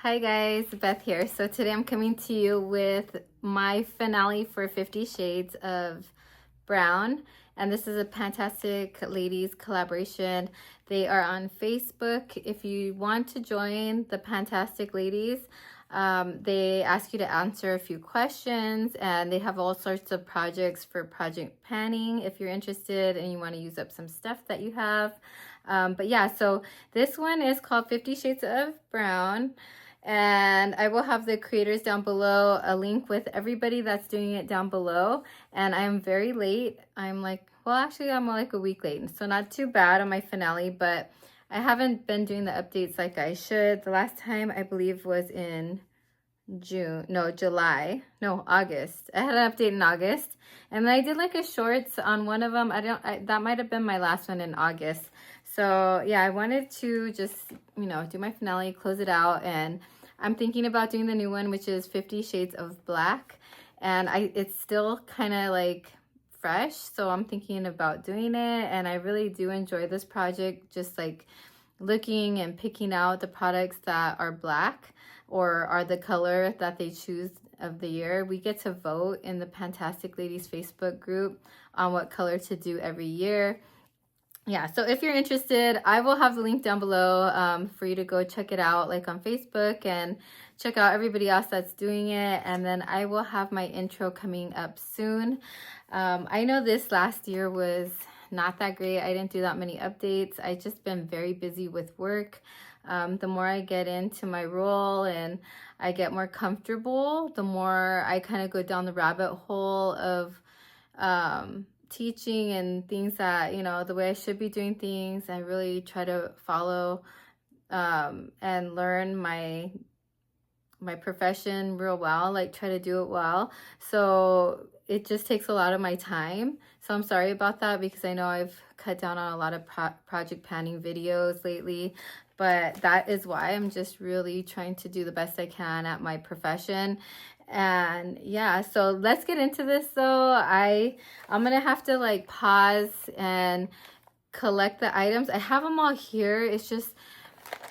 Hi guys, Beth here. So today I'm coming to you with my finale for 50 Shades of Brown. And this is a Fantastic Ladies collaboration. They are on Facebook. If you want to join the Fantastic Ladies, they ask you to answer a few questions, and they have all sorts of projects for project planning if you're interested and you want to use up some stuff that you have. But yeah, so this one is called 50 Shades of Brown. And I will have the creators down below, a link with everybody that's doing it down below. And I'm very late. I'm like, well, actually, I'm like a week late. So not too bad on my finale, but I haven't been doing the updates like I should. The last time I believe was in August. I had an update in August. And then I did like a shorts on one of them. That might have been my last one in August. So yeah, I wanted to just, do my finale, close it out, and I'm thinking about doing the new one, which is 50 Shades of Black. And it's still kind of like fresh, so I'm thinking about doing it. And I really do enjoy this project, just like looking and picking out the products that are black or are the color that they choose of the year. We get to vote in the Fantastic Ladies Facebook group on what color to do every year. Yeah, so if you're interested, I will have the link down below for you to go check it out, like on Facebook, and check out everybody else that's doing it. And then I will have my intro coming up soon. I know this last year was not that great. I didn't do that many updates. I just been very busy with work. The more I get into my role and I get more comfortable, the more I kind of go down the rabbit hole of teaching and things that, the way I should be doing things. I really try to follow and learn my profession real well, like try to do it well. So it just takes a lot of my time. So I'm sorry about that, because I know I've cut down on a lot of project planning videos lately, but that is why I'm just really trying to do the best I can at my profession. And yeah, so let's get into this though. I'm gonna have to like pause and collect the items. I have them all here. It's just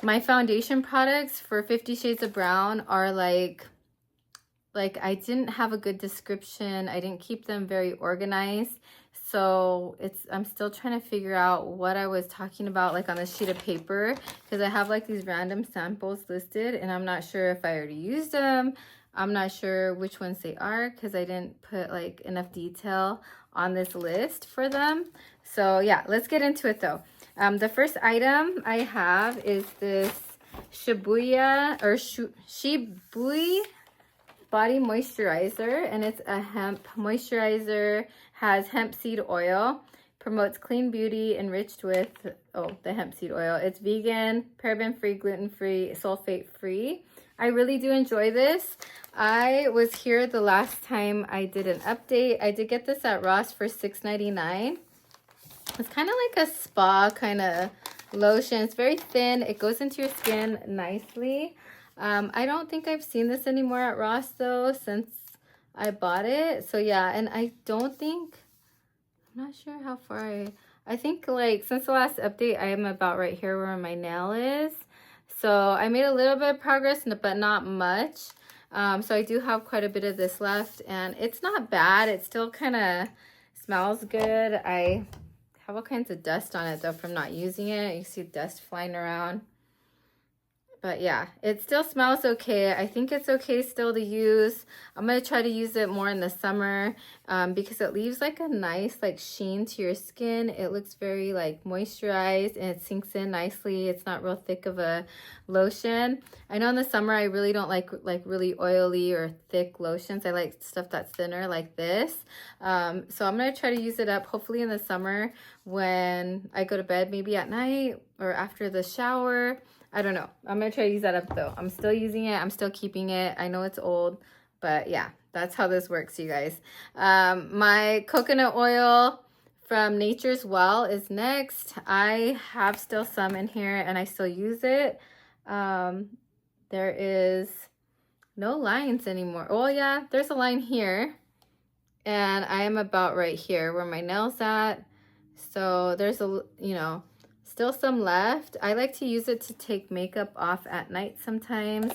my foundation products for 50 Shades of Brown are like I didn't have a good description. I didn't keep them very organized. So I'm still trying to figure out what I was talking about, like on a sheet of paper, because I have like these random samples listed and I'm not sure if I already used them. I'm not sure which ones they are because I didn't put like enough detail on this list for them. So yeah, let's get into it though. The first item I have is this SHIBUI body moisturizer, and it's a hemp moisturizer, has hemp seed oil, promotes clean beauty, enriched with the hemp seed oil. It's vegan, paraben free, gluten free, sulfate free. I really do enjoy this. I was here the last time I did an update. I did get this at Ross for $6.99. It's kind of like a spa kind of lotion. It's very thin. It goes into your skin nicely. I don't think I've seen this anymore at Ross though since I bought it. So yeah, and I'm not sure how far I think like since the last update I am about right here where my nail is. So I made a little bit of progress, but not much. So I do have quite a bit of this left, and it's not bad. It still kind of smells good. I have all kinds of dust on it though from not using it. You see dust flying around. But yeah, it still smells okay. I think it's okay still to use. I'm going to try to use it more in the summer because it leaves like a nice like sheen to your skin. It looks very like moisturized and it sinks in nicely. It's not real thick of a lotion. I know in the summer I really don't like really oily or thick lotions. I like stuff that's thinner like this. So I'm going to try to use it up hopefully in the summer when I go to bed, maybe at night or after the shower. I don't know. I'm going to try to use that up though. I'm still using it. I'm still keeping it. I know it's old, but yeah, that's how this works, you guys. My coconut oil from Nature's Well is next. I have still some in here and I still use it. There is no lines anymore. Oh yeah, there's a line here. And I am about right here where my nail's at. So there's Still some left. I like to use it to take makeup off at night sometimes.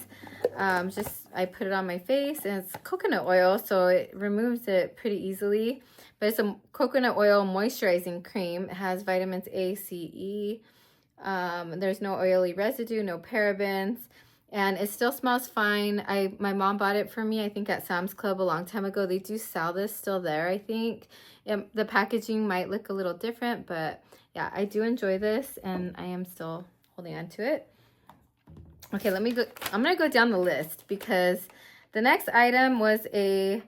I put it on my face, and it's coconut oil, so it removes it pretty easily. But it's a coconut oil moisturizing cream. It has vitamins A, C, E. There's no oily residue, no parabens, and it still smells fine. My mom bought it for me, I think at Sam's Club a long time ago. They do sell this still there, I think. The packaging might look a little different, but yeah, I do enjoy this, and I am still holding on to it. Okay, let me go. I'm gonna go down the list because the next item was a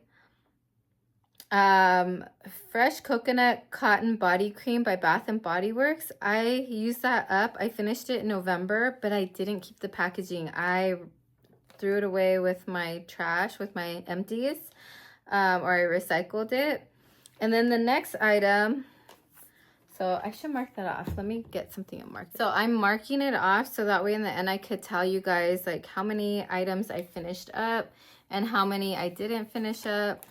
fresh coconut cotton body cream by Bath and Body Works. I used that up. I finished it in November, but I didn't keep the packaging. I threw it away with my trash, with my empties, or I recycled it. And then the next item, so I should mark that off. Let me get something marked. So I'm marking it off so that way in the end I could tell you guys like how many items I finished up and how many I didn't finish up.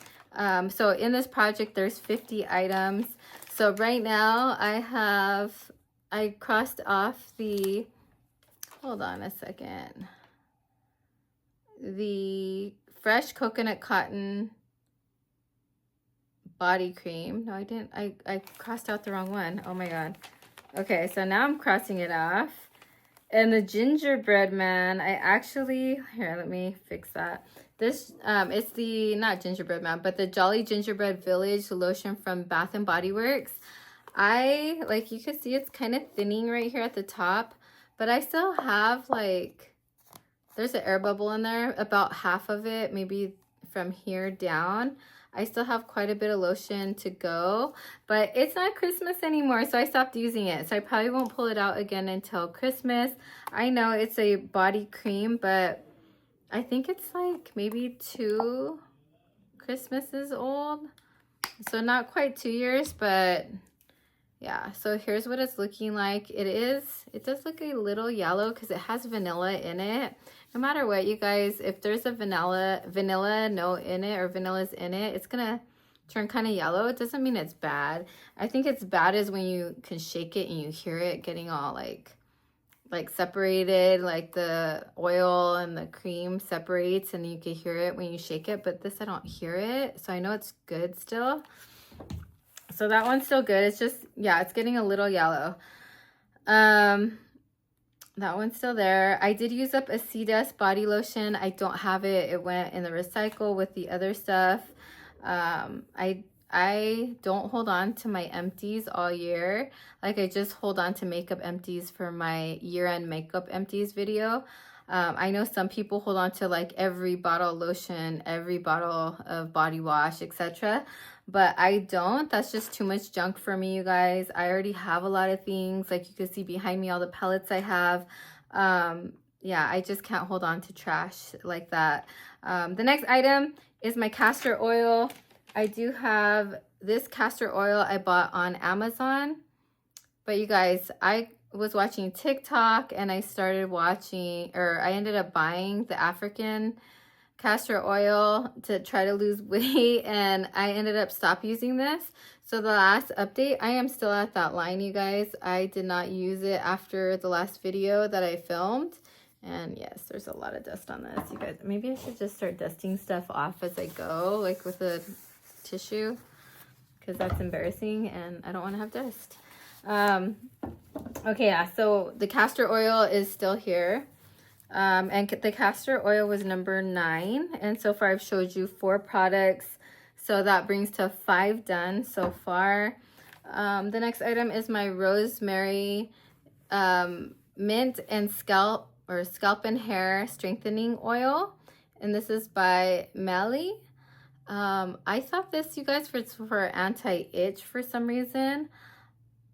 So in this project there's 50 items. So right now I crossed off the, hold on a second, the fresh coconut cotton body cream. No, I didn't. I crossed out the wrong one. Oh my god. Okay, so now I'm crossing it off. And the Gingerbread Man, I actually, here, let me fix that. This, it's the, not Gingerbread Man, but the Jolly Gingerbread Village lotion from Bath and Body Works. Like you can see, it's kind of thinning right here at the top, but I still have like, there's an air bubble in there, about half of it, maybe from here down. I still have quite a bit of lotion to go, but it's not Christmas anymore, so I stopped using it. So I probably won't pull it out again until Christmas. I know it's a body cream, but I think it's like maybe 2 Christmases old. So not quite 2 years, but yeah. So here's what it's looking like. It does look a little yellow because it has vanilla in it. No matter what, you guys, if there's a vanilla note in it or vanilla's in it, it's gonna turn kind of yellow. It doesn't mean it's bad. I think it's bad is when you can shake it and you hear it getting all like separated, like the oil and the cream separates and you can hear it when you shake it, but this I don't hear it. So I know it's good still. So that one's still good. It's just, yeah, it's getting a little yellow. That one's still there. I did use up a Sea Dust body lotion. I don't have it. It went in the recycle with the other stuff. I don't hold on to my empties all year. Like I just hold on to makeup empties for my year-end makeup empties video. I know some people hold on to like every bottle of lotion, every bottle of body wash, etc. But I don't. That's just too much junk for me, you guys. I already have a lot of things. Like you can see behind me, all the pellets I have. Yeah, I just can't hold on to trash like that. The next item is my castor oil. I do have this castor oil I bought on Amazon. But you guys, I was watching TikTok and I started watching, or I ended up buying the African castor oil to try to lose weight, and I ended up stop using this. So the last update, I am still at that line, you guys. I did not use it after the last video that I filmed. And yes, there's a lot of dust on this, you guys. Maybe I should just start dusting stuff off as I go, like with a tissue, because that's embarrassing and I don't want to have dust. Okay, yeah, so the castor oil is still here. And the castor oil was number 9, and so far I've showed you 4 products, so that brings to 5 done so far. The next item is my Rosemary mint and scalp and hair strengthening oil, and this is by Mielle. I thought this, you guys, was for anti-itch for some reason,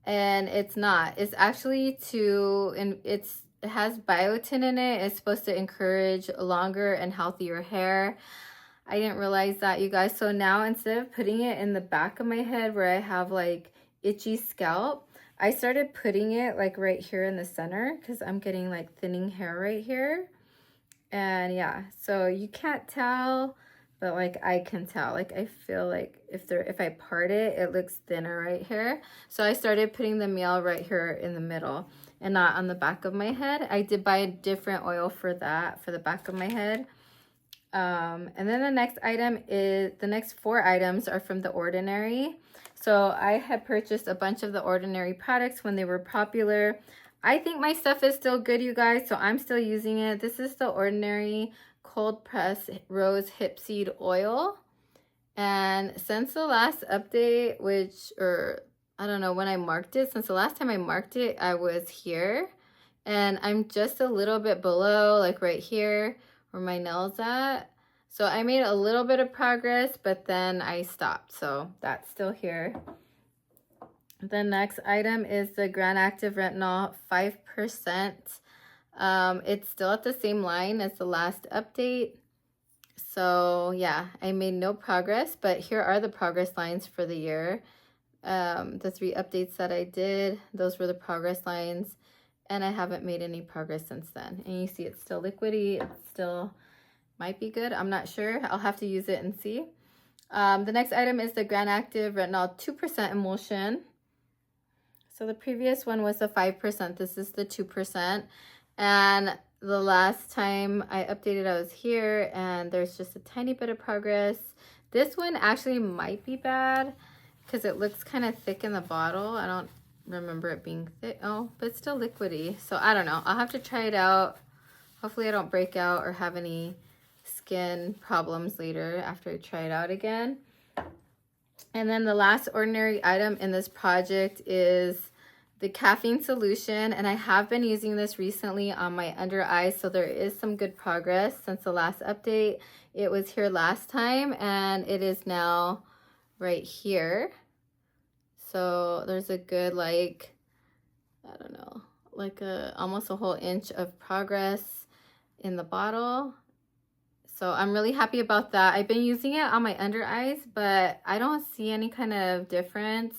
and it's not. It's actually it has biotin in it. It's supposed to encourage longer and healthier hair. I didn't realize that, you guys. So now instead of putting it in the back of my head where I have like itchy scalp, I started putting it like right here in the center because I'm getting like thinning hair right here. And yeah, so you can't tell, but like I can tell, like I feel like if I part it, it looks thinner right here. So I started putting the Mielle right here in the middle and not on the back of my head. I did buy a different oil for that, for the back of my head. And then the next item is, the next 4 items are from The Ordinary. So I had purchased a bunch of The Ordinary products when they were popular. I think my stuff is still good, you guys, so I'm still using it. This is The Ordinary Cold Press Rose Hip Seed Oil. And since the last update, which, or I don't know when I marked it, since the last time I marked it, I was here. And I'm just a little bit below, like right here where my nail's at. So I made a little bit of progress, but then I stopped. So that's still here. The next item is the Granactive Retinol 5%. It's still at the same line as the last update. So yeah, I made no progress, but here are the progress lines for the year. The 3 updates that I did, those were the progress lines, and I haven't made any progress since then. And you see it's still liquidy, it still might be good, I'm not sure. I'll have to use it and see. The next item is the Granactive Retinol 2% Emulsion. So the previous one was the 5%, this is the 2%. And the last time I updated, I was here, and there's just a tiny bit of progress. This one actually might be bad because it looks kind of thick in the bottle. I don't remember it being thick. Oh, but it's still liquidy. So I don't know. I'll have to try it out. Hopefully I don't break out or have any skin problems later after I try it out again. And then the last Ordinary item in this project is the caffeine solution, and I have been using this recently on my under eyes, so there is some good progress since the last update. It was here last time and it is now right here. So there's a good, like, I don't know, like almost a whole inch of progress in the bottle. So I'm really happy about that. I've been using it on my under eyes, but I don't see any kind of difference.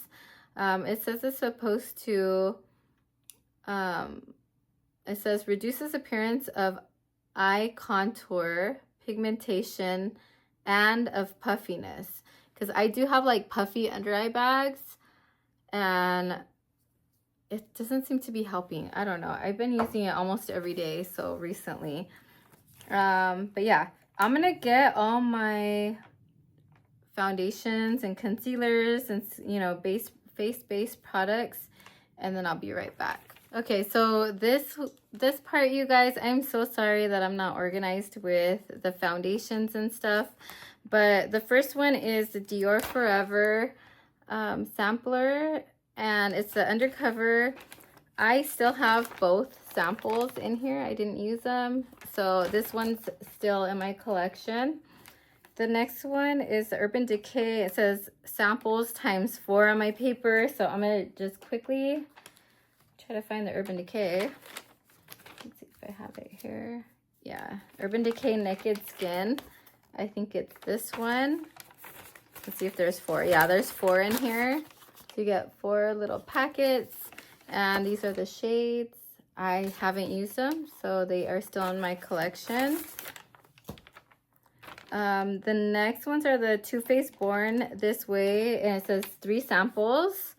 It says it's supposed to, it says reduces appearance of eye contour, pigmentation, and of puffiness. Because I do have like puffy under eye bags, and it doesn't seem to be helping. I don't know. I've been using it almost every day, so recently. But yeah, I'm gonna get all my foundations and concealers and, you know, face-based products, and then I'll be right back. Okay, so this part, you guys, I'm so sorry that I'm not organized with the foundations and stuff, but the first one is the Dior Forever sampler, and it's the undercover. I still have both samples in here. I didn't use them, so this one's still in my collection. The next one is the Urban Decay. It says samples ×4 on my paper, so I'm gonna just quickly try to find the Urban Decay. Let's see if I have it here. Yeah, Urban Decay Naked Skin. I think it's this one. Let's see if there's 4. Yeah, there's 4 in here. So you get 4 little packets, and these are the shades. I haven't used them, so they are still in my collection. The next ones are the Too Faced Born This Way, and it says 3 samples.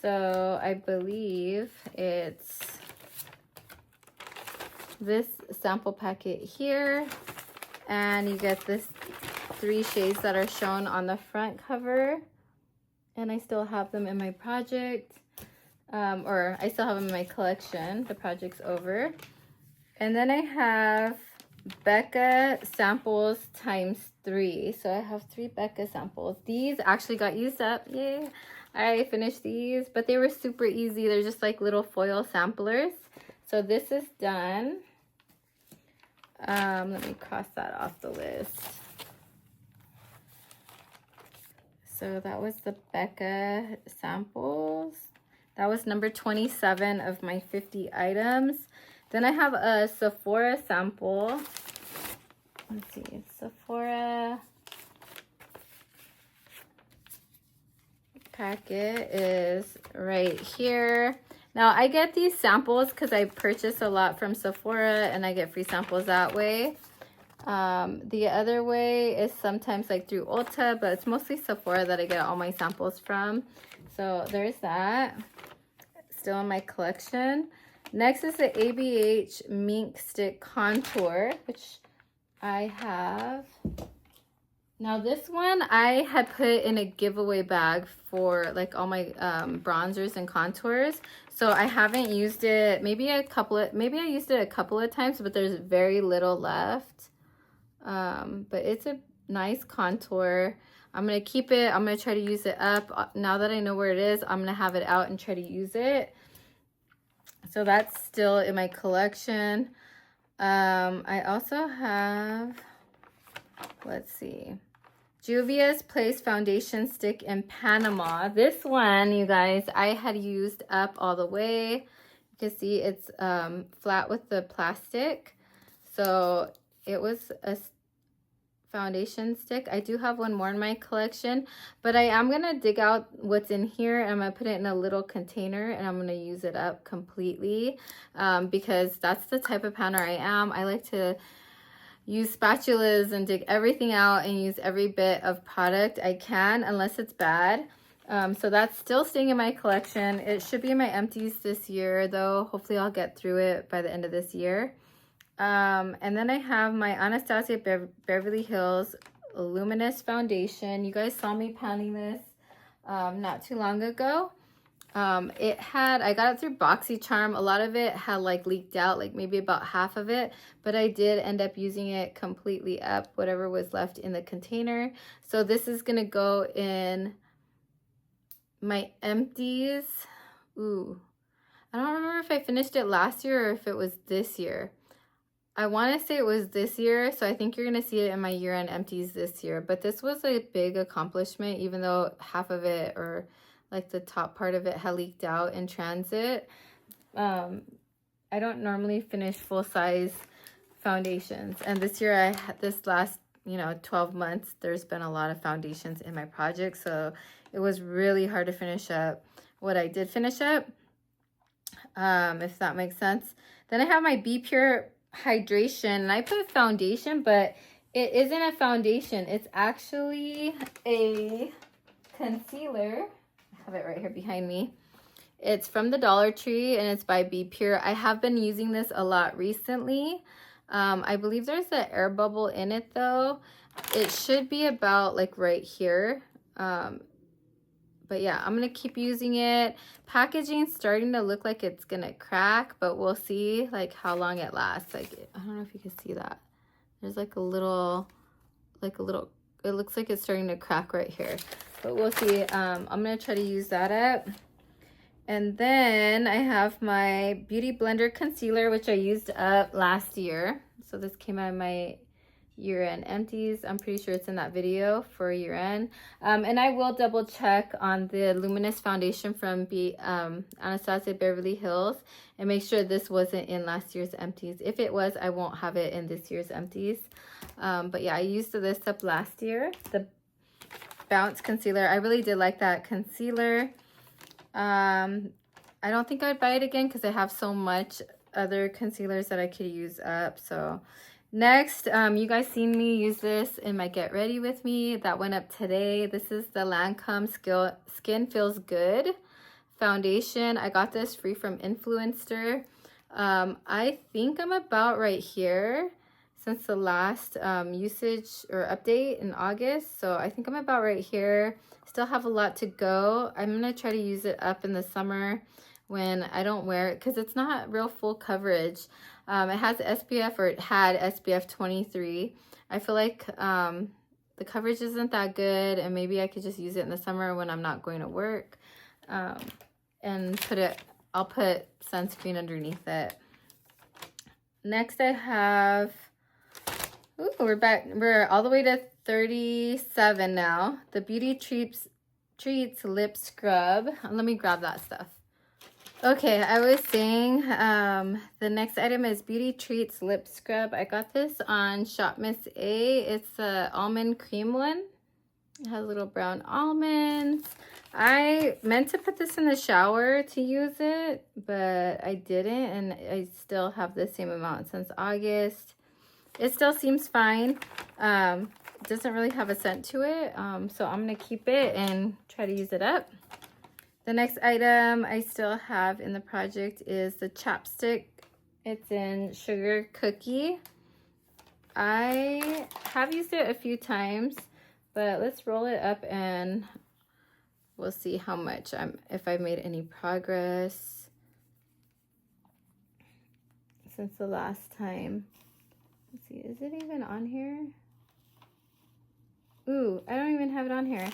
So I believe it's this sample packet here, and you get this 3 shades that are shown on the front cover, and I still have them in my project, or I still have them in my collection. The project's over. And then I have Becca samples ×3. So I have 3 Becca samples. These actually got used up. Yay! I finished these, but they were super easy. They're just like little foil samplers. So this is done. Let me cross that off the list. So that was the Becca samples. That was number 27 of my 50 items. Then I have a Sephora sample. Let's see, Sephora packet is right here. Now I get these samples because I purchase a lot from Sephora and I get free samples that way. The other way is sometimes like through Ulta, but it's mostly Sephora that I get all my samples from. So there's that. Still in my collection. Next is the ABH Mink Stick Contour, which I have. Now this one I had put in a giveaway bag for like all my bronzers and contours. So I haven't used it, maybe I used it a couple of times, but there's very little left. But it's a nice contour. I'm gonna keep it. I'm gonna try to use it up. Now that I know where it is, I'm gonna have it out and try to use it. So that's still in my collection. I also have, let's see, Juvia's Place Foundation Stick in Panama. This one, you guys, I had used up all the way. You can see it's flat with the plastic. So it was a foundation stick. I do have one more in my collection, but I am going to dig out what's in here and I'm going to put it in a little container and I'm going to use it up completely because that's the type of panner I am. I like to use spatulas and dig everything out and use every bit of product I can unless it's bad. So that's still staying in my collection. It should be in my empties this year though. Hopefully I'll get through it by the end of this year. And then I have my Anastasia Beverly Hills Luminous Foundation. You guys saw me panning this not too long ago. I got it through BoxyCharm. A lot of it had like leaked out, like maybe about half of it, but I did end up using it completely up, whatever was left in the container. So this is gonna go in my empties. Ooh, I don't remember if I finished it last year or if it was this year. I want to say it was this year, so I think you're going to see it in my year-end empties this year. But this was a big accomplishment, even though half of it, or like the top part of it, had leaked out in transit. I don't normally finish full-size foundations. And this year, this last, 12 months, there's been a lot of foundations in my project. So it was really hard to finish up what I did finish up, if that makes sense. Then I have my Be Pure hydration, and I put foundation, but it isn't a foundation. It's actually a concealer. I have it right here behind me. It's from the Dollar Tree and it's by Be Pure. I have been using this a lot recently. I believe there's an air bubble in it though. It should be about like right here. But yeah, I'm going to keep using it. Packaging's starting to look like it's going to crack, but we'll see like how long it lasts. Like, I don't know if you can see that. There's like a little, it looks like it's starting to crack right here, but we'll see. I'm going to try to use that up. And then I have my Beauty Blender Concealer, which I used up last year. So this came out of my year-end empties. I'm pretty sure it's in that video for year-end. And I will double check on the Luminous Foundation from Anastasia Beverly Hills and make sure this wasn't in last year's empties. If it was, I won't have it in this year's empties. But yeah, I used this up last year. The Bounce Concealer. I really did like that concealer. I don't think I'd buy it again because I have so much other concealers that I could use up. So next, you guys seen me use this in my Get Ready With Me. That went up today. This is the Lancome Skin Feels Good foundation. I got this free from Influencer. I think I'm about right here since the last usage or update in August. So I think I'm about right here. Still have a lot to go. I'm going to try to use it up in the summer when I don't wear it because it's not real full coverage. It has SPF, or it had SPF 23. I feel like the coverage isn't that good, and maybe I could just use it in the summer when I'm not going to work. And I'll put sunscreen underneath it. Next I have, we're all the way to 37 now. The Beauty Treats Lip Scrub. Let me grab that stuff. Okay, I was saying the next item is Beauty Treats Lip Scrub. I got this on Shop Miss A. It's the almond cream one. It has little brown almonds. I meant to put this in the shower to use it, but I didn't, and I still have the same amount since August. It still seems fine. It doesn't really have a scent to it, so I'm gonna keep it and try to use it up. The next item I still have in the project is the chapstick. It's in Sugar Cookie. I have used it a few times, but let's roll it up and we'll see how much if I've made any progress since the last time. Let's see, is it even on here? Ooh, I don't even have it on here.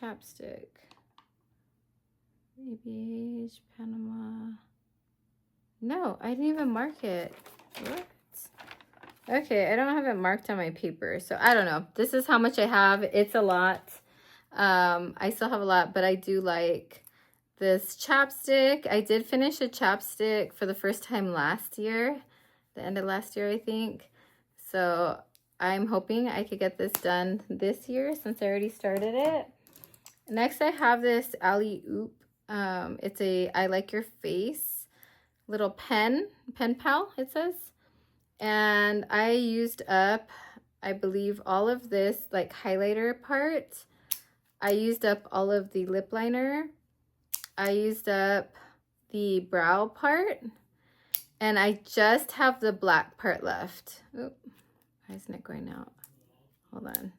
Chapstick. Maybe Panama. No, I didn't even mark it. What? Okay, I don't have it marked on my paper, so I don't know. This is how much I have. It's a lot. I still have a lot, but I do like this chapstick. I did finish a chapstick for the first time last year, the end of last year, I think. So I'm hoping I could get this done this year since I already started it. Next, I have this Alley Oop. It's a I Like Your Face little pen pal, it says. And I used up, I believe, all of this like highlighter part. I used up all of the lip liner. I used up the brow part. And I just have the black part left. Oop, why isn't it going out? Hold on.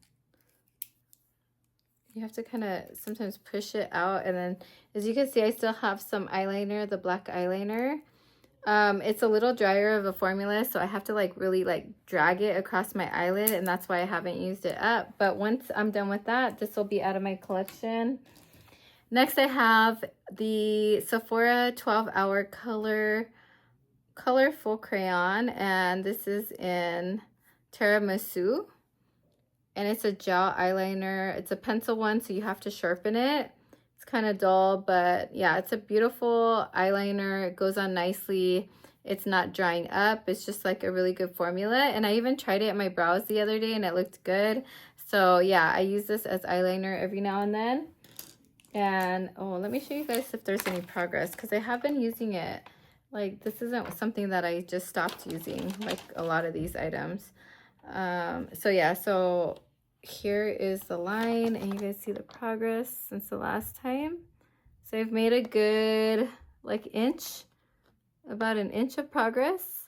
You have to kind of sometimes push it out. And then, as you can see, I still have some eyeliner, the black eyeliner. It's a little drier of a formula, so I have to like really like drag it across my eyelid, and that's why I haven't used it up. But once I'm done with that, this will be out of my collection. Next, I have the Sephora 12-Hour Colorful Crayon, and this is in Tiramisu. And it's a gel eyeliner. It's a pencil one, so you have to sharpen it. It's kind of dull, but yeah, it's a beautiful eyeliner. It goes on nicely. It's not drying up. It's just like a really good formula. And I even tried it at my brows the other day and it looked good. So yeah, I use this as eyeliner every now and then. And oh, let me show you guys if there's any progress, because I have been using it. Like, this isn't something that I just stopped using, like a lot of these items. So yeah, so here is the line, and you guys see the progress since the last time. So I've made a good like inch, about an inch of progress,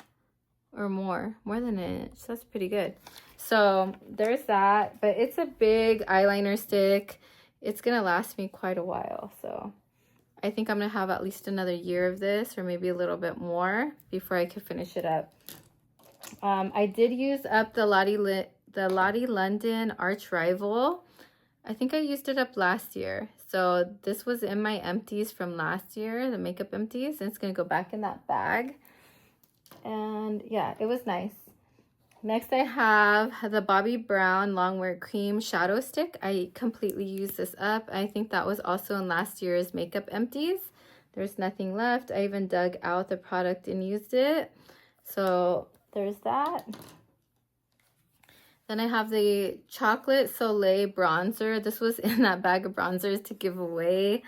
or more than an inch. That's pretty good. So there's that, but it's a big eyeliner stick. It's gonna last me quite a while, so I think I'm gonna have at least another year of this, or maybe a little bit more before I can finish it up. I did use up the Lottie London Arch Rival. I think I used it up last year. So this was in my empties from last year, the makeup empties, and it's going to go back in that bag. And yeah, it was nice. Next, I have the Bobbi Brown Longwear Cream Shadow Stick. I completely used this up. I think that was also in last year's makeup empties. There's nothing left. I even dug out the product and used it. So there's that. Then I have the Chocolate Soleil Bronzer. This was in that bag of bronzers to give away.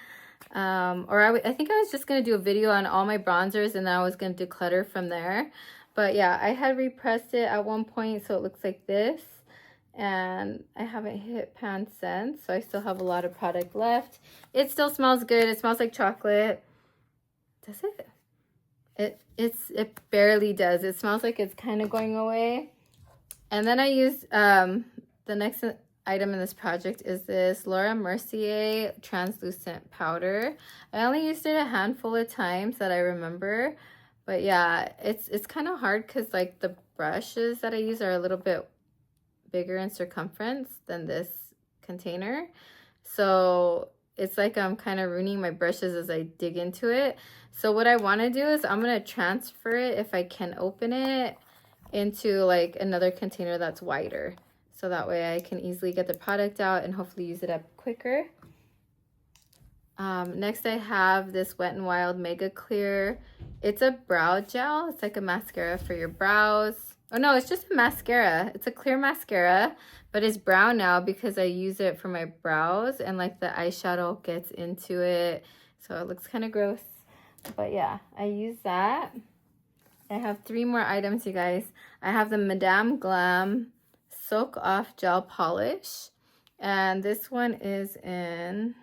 I think I was just going to do a video on all my bronzers, and then I was going to declutter from there. But yeah, I had repressed it at one point, so it looks like this. And I haven't hit pan since, so I still have a lot of product left. It still smells good. It smells like chocolate. Does it? It barely does. It smells like it's kind of going away. And then I used the next item in this project is this Laura Mercier translucent powder. I only used it a handful of times that I remember, but yeah, it's kind of hard because like the brushes that I use are a little bit bigger in circumference than this container, so it's like I'm kind of ruining my brushes as I dig into it. So what I want to do is I'm going to transfer it, if I can open it, into like another container that's wider, so that way I can easily get the product out and hopefully use it up quicker. Next I have this Wet n Wild Mega Clear. It's a brow gel. It's like a mascara for your brows. Oh no, it's just a mascara. It's a clear mascara, but it's brown now because I use it for my brows, and like the eyeshadow gets into it, so it looks kind of gross. But yeah, I use that. I have 3 more items, you guys. I have the Madame Glam Soak Off Gel Polish. And this one is in...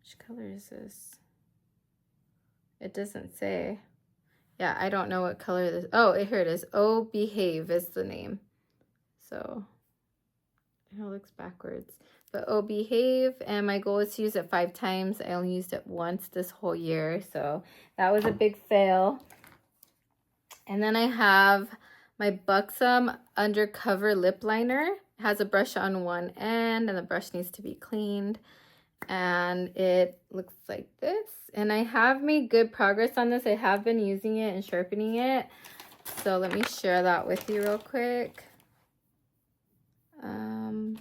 Which color is this? It doesn't say. Yeah, I don't know what color this... Oh, here it is. Oh, Behave is the name. So, it looks backwards. But Oh, Behave. And my goal is to use it 5 times. I only used it once this whole year. So, that was a big fail. And then I have my Buxom Undercover Lip Liner. It has a brush on one end and the brush needs to be cleaned. And it looks like this. And I have made good progress on this. I have been using it and sharpening it. So let me share that with you real quick.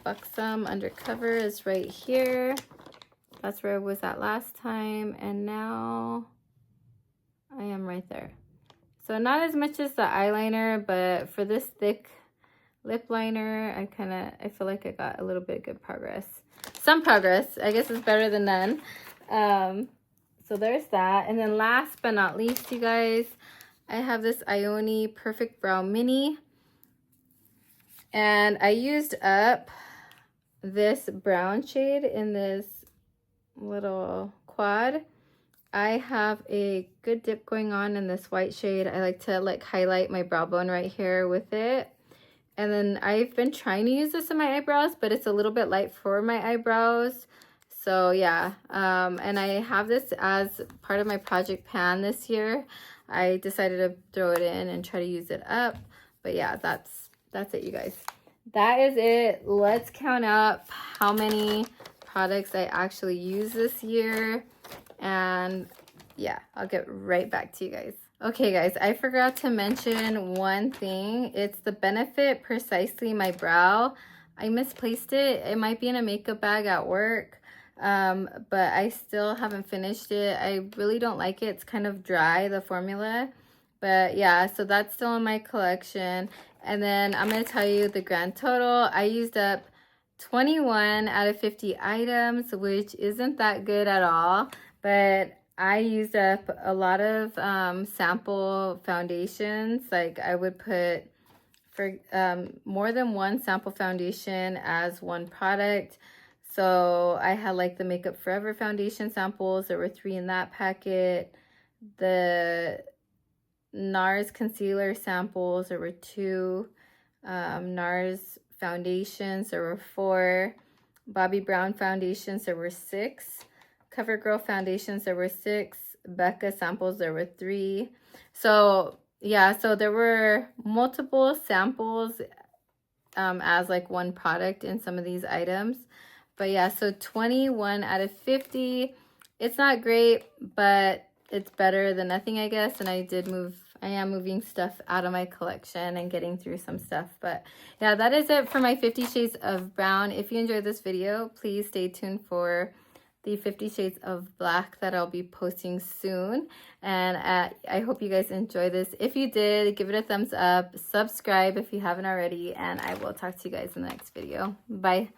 Buxom Undercover is right here. That's where I was at last time. And now I am right there. So not as much as the eyeliner, but for this thick lip liner, I feel like I got a little bit of good progress. Some progress. I guess it's better than none. So there's that. And then last but not least, you guys, I have this Ioni Perfect Brow Mini. And I used up this brown shade in this little quad. I have a good dip going on in this white shade. I like to highlight my brow bone right here with it. And then I've been trying to use this in my eyebrows, but it's a little bit light for my eyebrows. So yeah, and I have this as part of my project pan this year. I decided to throw it in and try to use it up. But yeah, that's it, you guys. That is it. Let's count up how many products I actually use this year. And yeah, I'll get right back to you guys. Okay, guys, I forgot to mention one thing. It's the Benefit Precisely My Brow. I misplaced it. It might be in a makeup bag at work, but I still haven't finished it. I really don't like it. It's kind of dry, the formula. But yeah, so that's still in my collection. And then I'm going to tell you the grand total. I used up 21 out of 50 items, which isn't that good at all. But I used up a lot of sample foundations. Like I would put for more than one sample foundation as one product. So I had like the Makeup Forever foundation samples. There were 3 in that packet. The Nars concealer samples, there were 2. Nars foundations, there were 4. Bobbi Brown foundations, there were 6. CoverGirl foundations, there were 6. Becca samples, there were 3. So yeah, so there were multiple samples as like one product in some of these items. But yeah, so 21 out of 50. It's not great, but it's better than nothing, I guess. And I am moving stuff out of my collection and getting through some stuff. But yeah, that is it for my 50 Shades of Brown. If you enjoyed this video, please stay tuned for the 50 Shades of Black that I'll be posting soon. And I hope you guys enjoy this. If you did, give it a thumbs up, subscribe if you haven't already, and I will talk to you guys in the next video. Bye.